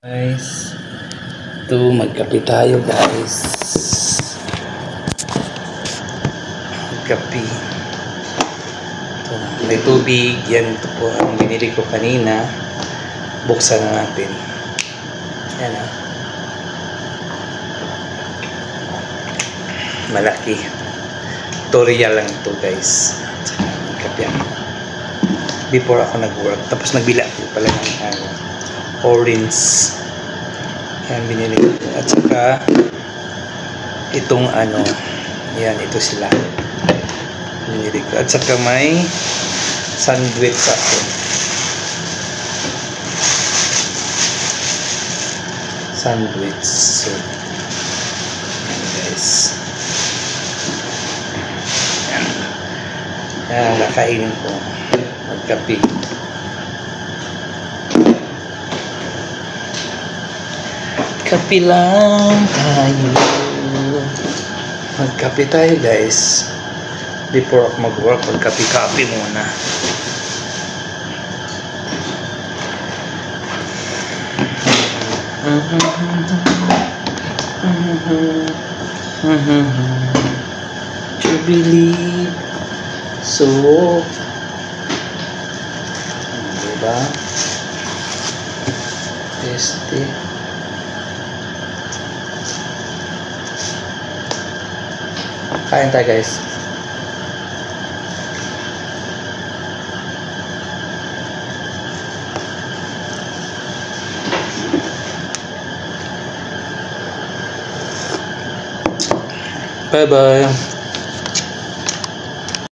Guys, ito magkape tayo guys. Magkape. Ito, may tubig. Yan, ito po ang binili ko kanina. Buksan na natin. Yan ah. Malaki. Tutorial lang ito guys. Magkape ako. Before ako nag-work. Tapos nagbila ko pala ng orange. Yan, binili ko. At saka itong yan, ito sila binili ko. At saka may sandwich ako. Sandwich. So, yan guys. Yan, nakainin ko. Magkape. Kape lang tayo. Magkape tayo guys. Before ako mag-work, magkape-kape muna. To believe so. Diba? Kain tayo guys. Bye bye.